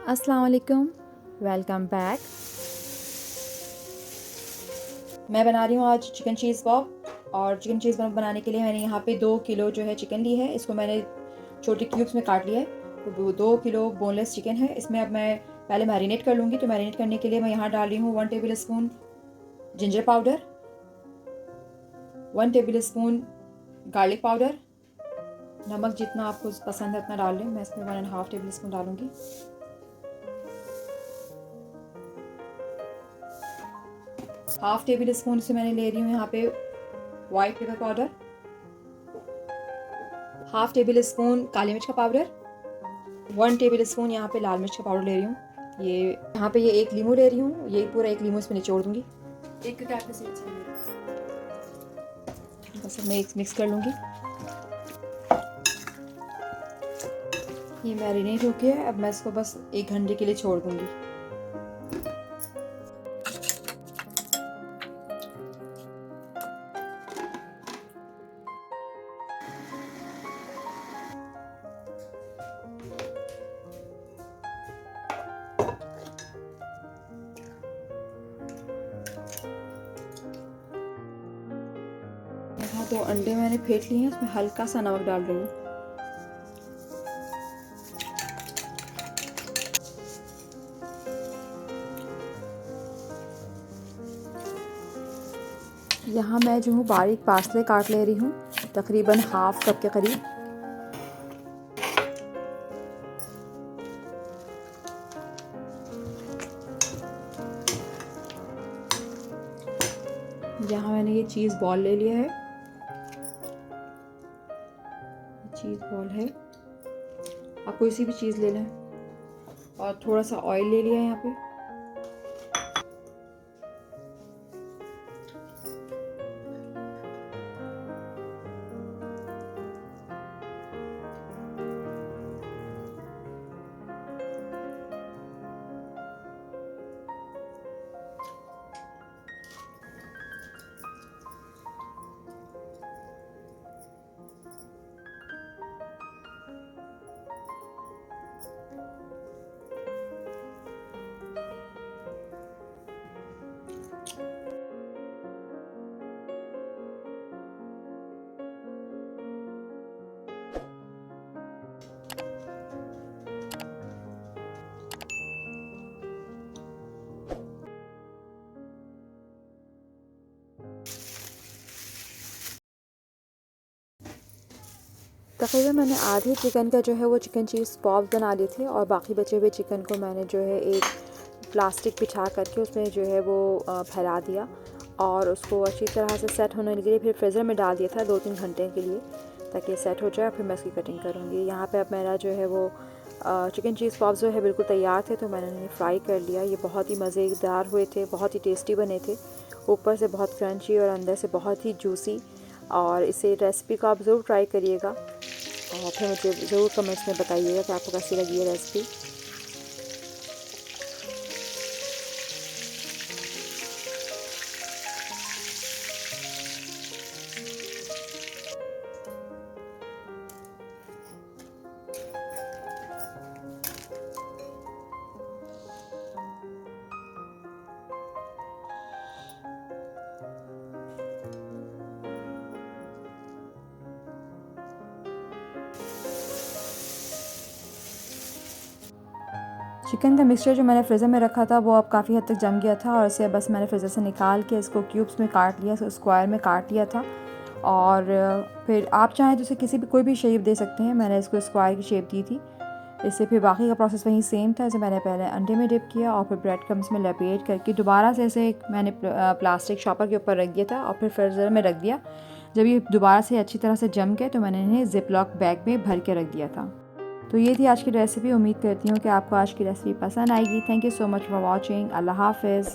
अस्सलाम वालेकुम, welcome back. मैं बना रही हूँ आज चिकन चीज़ बॉब। और चिकन चीज़ बॉब बनाने के लिए मैंने यहाँ पे 2 किलो जो है चिकन ली है। इसको मैंने छोटे क्यूब्स में काट लिया है। तो 2 किलो बोनलेस चिकन है। इसमें अब मैं पहले मैरिनेट कर लूँगी। तो मैरिनेट करने के लिए मैं यहाँ डाल रही हूँ 1 table spoon ginger powder, 1 table spoon garlic powder. नमक जितना आपको पसंद है उतना डाल लें। मैं इसमें 1.5 टेबल स्पून डालूँगी। हाफ टेबल स्पून से मैंने ले रही हूँ यहाँ पे white pepper powder, half tablespoon काली मिर्च का पाउडर, 1 टेबल स्पून यहाँ पे लाल मिर्च का पाउडर ले रही हूँ। ये यहाँ पे ये 1 लीमू ले रही हूँ। ये पूरा 1 लीमू इसमें निचोड़ दूंगी। एक बस मैं मिक्स कर लूँगी। ये मैरिनेट हो गया है। अब मैं इसको बस 1 घंटे के लिए छोड़ दूंगी। यहाँ 2 अंडे मैंने फेंट लिए हैं। उसमें हल्का सा नमक डाल रही हूँ। यहाँ मैं जो हूँ बारीक पार्सले काट ले रही हूँ, तकरीबन हाफ कप के करीब। यहाँ मैंने ये चीज़ बॉल ले लिया है। चीज़ बॉल है, आप कोई सी भी चीज़ ले लें। और थोड़ा सा ऑयल ले लिया है यहाँ पे। तकरीबन मैंने आधे चिकन का जो है वो चिकन चीज़ बॉब बना लिए थे। और बाकी बचे हुए चिकन को मैंने जो है एक प्लास्टिक बिछा करके उसमें जो है वो फैला दिया और उसको अच्छी तरह से सेट होने के लिए फिर फ्रीज़र में डाल दिया था 2-3 घंटे के लिए, ताकि सेट हो जाए। फिर मैं इसकी कटिंग करूँगी। यहाँ पे अब मेरा जो है वो चिकन चीज़ बॉब्स जो है बिल्कुल तैयार थे। तो मैंने इन्हें फ्राई कर लिया। ये बहुत ही मज़ेदार हुए थे, बहुत ही टेस्टी बने थे। ऊपर से बहुत क्रंची और अंदर से बहुत ही जूसी। और इसे रेसिपी को आप ज़रूर ट्राई करिएगा और फिर मुझे ज़रूर कमेंट्स में बताइएगा कि आपको कैसी लगी है रेसिपी। चिकन का मिक्सचर जो मैंने फ्रीज़र में रखा था वो अब काफ़ी हद तक जम गया था। और इसे बस मैंने फ्रीज़र से निकाल के इसको क्यूब्स में काट लिया, स्क्वायर में काट लिया था। और फिर आप चाहें तो इसे किसी भी कोई भी शेप दे सकते हैं। मैंने इसको स्क्वायर की शेप दी थी। इससे फिर बाकी का प्रोसेस वहीं सेम था। इसे मैंने पहले अंडे में डिप किया और फिर ब्रेड क्रम्स में लपेट करके दोबारा से इसे मैंने प्लास्टिक शॉपर के ऊपर रख दिया था और फिर फ्रीज़र में रख दिया। जब ये दोबारा से अच्छी तरह से जम गए तो मैंने इन्हें ज़िप लॉक बैग में भर के रख दिया था। तो ये थी आज की रेसिपी। उम्मीद करती हूँ कि आपको आज की रेसिपी पसंद आएगी। Thank you so much for watching. अल्लाह हाफ़िज़।